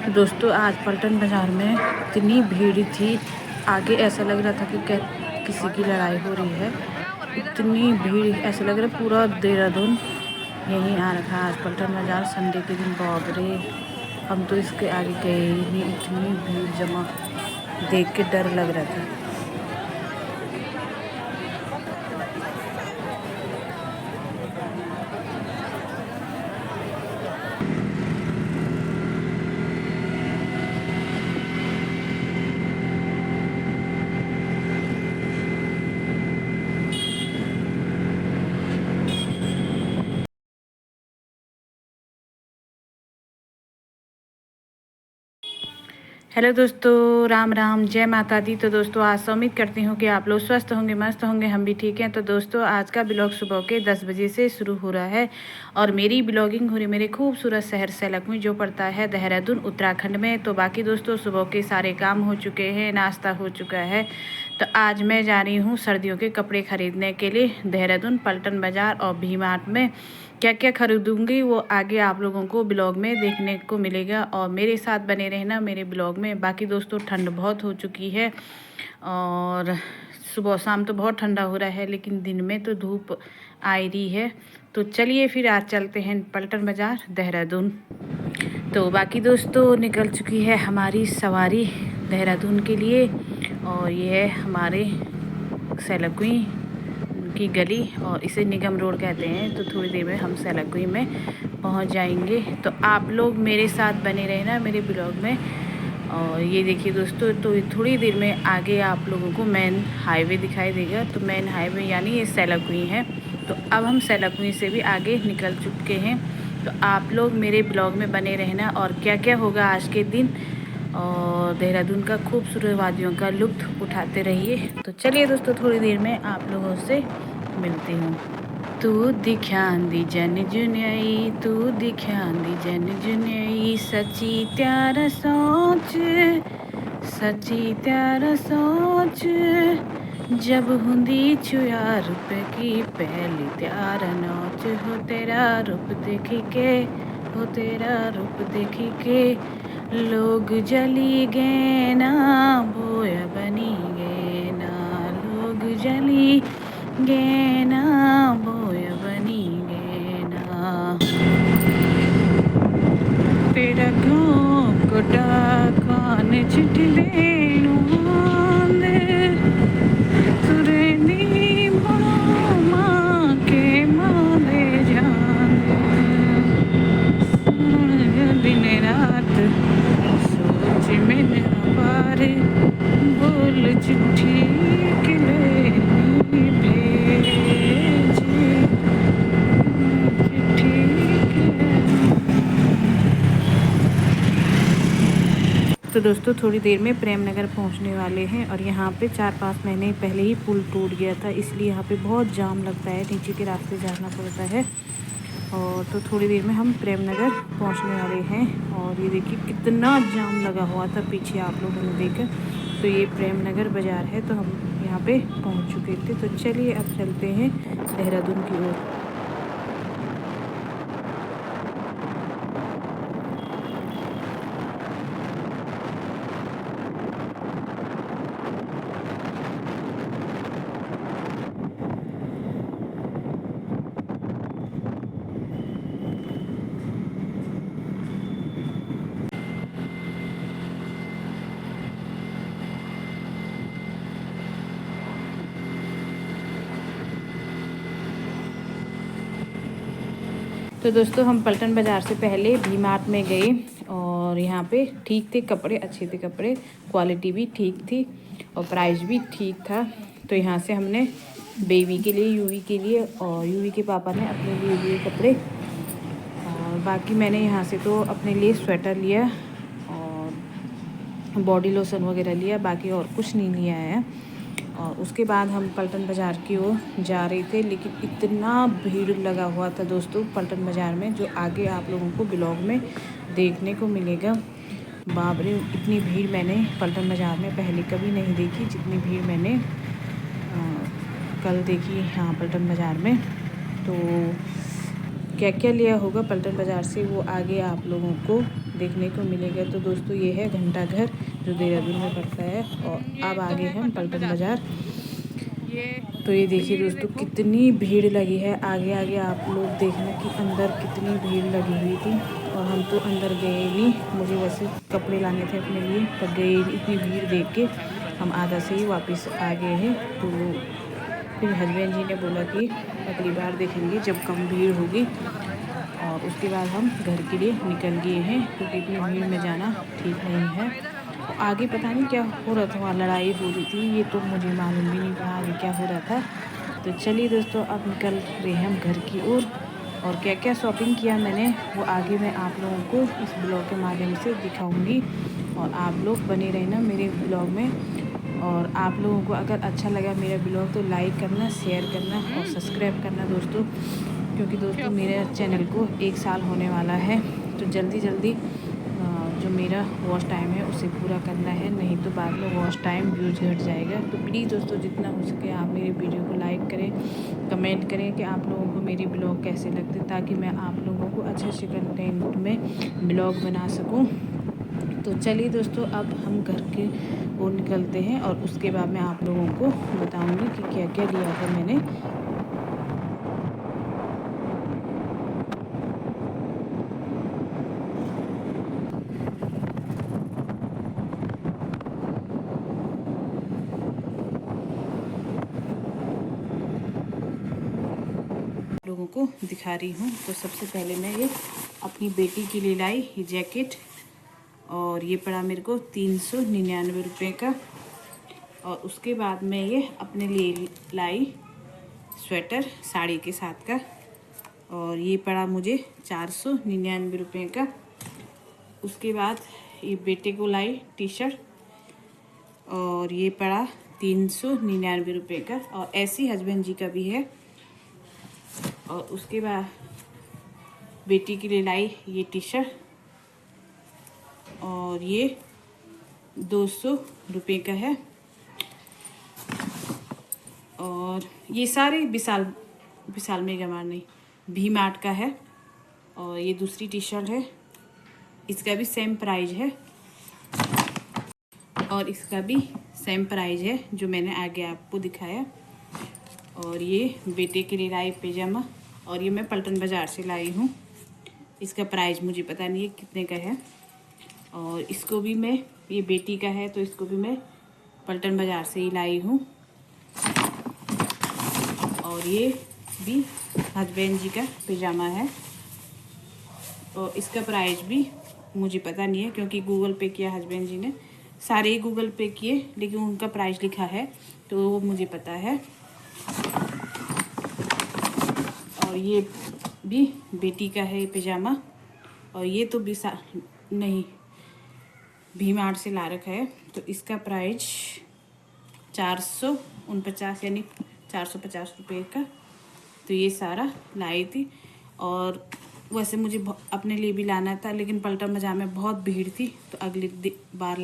दोस्तों आज पलटन बाज़ार में इतनी भीड़ थी, आगे ऐसा लग रहा था कि किसी की लड़ाई हो रही है। इतनी भीड़, ऐसा लग रहा है पूरा देहरादून यहीं आ रखा है आज पलटन बाज़ार संडे के दिन। बाप रे, हम तो इसके आगे गए ही नहीं, इतनी भीड़ जमा देख के डर लग रहा था। हेलो दोस्तों, राम राम, जय माता दी। तो दोस्तों आज उम्मीद करती हूँ कि आप लोग स्वस्थ होंगे, मस्त होंगे, हम भी ठीक हैं। तो दोस्तों आज का ब्लॉग सुबह के 10 बजे से शुरू हो रहा है और मेरी ब्लॉगिंग हो रही मेरे खूबसूरत शहर सैलक में, जो पड़ता है देहरादून उत्तराखंड में। तो बाकी दोस्तों सुबह के सारे काम हो चुके हैं, नाश्ता हो चुका है। तो आज मैं जा रही हूँ सर्दियों के कपड़े ख़रीदने के लिए देहरादून पलटन बाज़ार और भी मार्ट में। क्या क्या खरीदूंगी वो आगे आप लोगों को ब्लॉग में देखने को मिलेगा और मेरे साथ बने रहना मेरे ब्लॉग में। बाकी दोस्तों ठंड बहुत हो चुकी है और सुबह शाम तो बहुत ठंडा हो रहा है, लेकिन दिन में तो धूप आ रही है। तो चलिए फिर आज चलते हैं पलटन बाज़ार देहरादून। तो बाकी दोस्तों निकल चुकी है हमारी सवारी देहरादून के लिए और ये है हमारे सैलकुई की गली और इसे निगम रोड कहते हैं। तो थोड़ी देर में हम सैलकुई में पहुंच जाएंगे। तो आप लोग मेरे साथ बने रहना मेरे ब्लॉग में। और ये देखिए दोस्तों, तो थोड़ी देर में आगे आप लोगों को मेन हाईवे दिखाई देगा। तो मेन हाईवे यानी ये सैलकुई है। तो अब हम सैलकुई से भी आगे निकल चुके हैं। तो आप लोग मेरे ब्लॉग में बने रहना और क्या क्या होगा आज के दिन और देहरादून का खूबसूरत वादियों का लुत्फ़ उठाते रहिए। तो चलिए दोस्तों थोड़ी देर में आप लोगों से मिलती हूँ। तू दिख्यान दी जन जुनियाई, तू दिख्यान दी जन जुनियाई, सची त्यार सोच, सची त्यार सोच, जब हुंदी छुया रुप की पहली त्यार नौच। हो तेरा रूप देखी के, हो तेरा रूप देखी के, लोग जली गए ना, बोया बनी गए ना, लोग जली गए ना, बोया बनी गए ना। तेरा गाँव कोटा कान चिट्ठी देनु आंदे, सुरेंदी बड़ो माँ के माँ दे जाने, दिन रात सोच में न पारे, बोल चिट्ठी किले भेजे, चिट्ठी तो दोस्तों थोड़ी देर में प्रेम नगर पहुंचने वाले हैं और यहाँ पे 4-5 महीने पहले ही पुल टूट गया था, इसलिए यहाँ पे बहुत जाम लगता है, नीचे के रास्ते जाना पड़ता है। और तो थोड़ी देर में हम प्रेम नगर पहुँचने वाले हैं और ये देखिए कितना जाम लगा हुआ था, पीछे आप लोगों ने देखा। तो ये प्रेम नगर बाज़ार है, तो हम यहाँ पे पहुँच चुके थे। तो चलिए अब चलते हैं देहरादून की ओर। तो दोस्तों हम पलटन बाज़ार से पहले भी मार्ट में गए और यहाँ पे ठीक थे कपड़े, अच्छे थे कपड़े, क्वालिटी भी ठीक थी और प्राइस भी ठीक था। तो यहाँ से हमने बेबी के लिए, यूवी के लिए और यूवी के पापा ने अपने लिए कपड़े, और बाकी मैंने यहाँ से तो अपने लिए स्वेटर लिया और बॉडी लोशन वगैरह लिया, बाकी और कुछ नहीं लिया है। और उसके बाद हम पलटन बाज़ार की ओर जा रहे थे, लेकिन इतना भीड़ लगा हुआ था दोस्तों पलटन बाज़ार में, जो आगे आप लोगों को ब्लॉग में देखने को मिलेगा। बाप रे, इतनी भीड़ मैंने पलटन बाज़ार में पहले कभी नहीं देखी, जितनी भीड़ मैंने कल देखी यहाँ पलटन बाज़ार में। तो क्या क्या लिया होगा पलटन बाज़ार से वो आगे आप लोगों को देखने को मिलेगा। तो दोस्तों ये है घंटा घर जो देहरादून में पड़ता है। और अब आगे हम पलटन बाज़ार। तो ये देखिए दोस्तों कितनी भीड़ लगी है। आगे आगे आप लोग देखना कि अंदर कितनी भीड़ लगी हुई थी। और हम तो अंदर गए नहीं, मुझे वैसे कपड़े लाने थे अपने लिए, पर गए नहीं। इतनी भीड़ देख के हम आधा से ही वापस आ गए हैं। तो फिर हस्बैंड जी ने बोला कि अगली बार देखेंगे जब कम भीड़ होगी। और उसके बाद हम घर के लिए निकल गए हैं, क्योंकि इतनी भीड़ में जाना ठीक नहीं है। आगे पता नहीं क्या हो रहा था, वहाँ लड़ाई हो रही थी, ये तो मुझे मालूम भी नहीं था आगे क्या हो रहा था। तो चलिए दोस्तों अब निकल रहे हैं हम घर की ओर। और क्या क्या शॉपिंग किया मैंने वो आगे मैं आप लोगों को इस ब्लॉग के माध्यम से दिखाऊंगी। और आप लोग बने रहना मेरे ब्लॉग में। और आप लोगों को अगर अच्छा लगा मेरा ब्लॉग तो लाइक करना, शेयर करना और सब्सक्राइब करना दोस्तों, क्योंकि दोस्तों मेरे चैनल को 1 साल होने वाला है। तो जल्दी जल्दी जो मेरा वॉच टाइम है उसे पूरा करना है, नहीं तो बाद में वॉच टाइम व्यूज़ घट जाएगा। तो प्लीज़ दोस्तों जितना हो सके आप मेरे वीडियो को लाइक करें, कमेंट करें कि आप लोगों को मेरे ब्लॉग कैसे लगते, ताकि मैं आप लोगों को अच्छे कंटेंट में ब्लॉग बना सकूं। तो चलिए दोस्तों अब हम घर के ओर निकलते हैं और उसके बाद मैं आप लोगों को बताऊँगी कि क्या क्या लिया था मैंने। लोगों को दिखा रही हूँ। तो सबसे पहले मैं ये अपनी बेटी के लिए लाई ये जैकेट, और ये पड़ा मेरे को 399 रुपये का। और उसके बाद मैं ये अपने लिए लाई स्वेटर साड़ी के साथ का, और ये पड़ा मुझे 499 रुपये का। उसके बाद ये बेटे को लाई टी शर्ट, और ये पड़ा 399 रुपये का। और ऐसी हस्बैंड जी का भी है। और उसके बाद बेटी के लिए लाई ये टी शर्ट, और ये 200 रुपये का है। और ये सारे विशाल मेगा मार्ट नहीं, भी मार्ट का है। और ये दूसरी टी शर्ट है, इसका भी सेम प्राइस है, और इसका भी सेम प्राइस है जो मैंने आगे आपको दिखाया। और ये बेटे के लिए लाई पैजामा, और ये मैं पलटन बाज़ार से लाई हूँ। इसका प्राइस मुझे पता नहीं है कितने का है। और इसको भी मैं, ये बेटी का है तो इसको भी मैं पलटन बाज़ार से ही लाई हूँ। और ये भी हस्बैंड जी का पैजामा है, और इसका प्राइस भी मुझे पता नहीं है, क्योंकि गूगल पे किया हस्बैंड जी ने, सारे ही गूगल पे किए, लेकिन उनका प्राइस लिखा है तो वो मुझे पता है। और ये भी बेटी का है पैजामा, और ये तो नहीं भी मार्ट से ला रखा है। तो इसका प्राइस 449 यानी 450 रुपये का। तो ये सारा लाई थी। और वैसे मुझे अपने लिए भी लाना था, लेकिन पलटन बाज़ार में बहुत भीड़ थी, तो अगली बार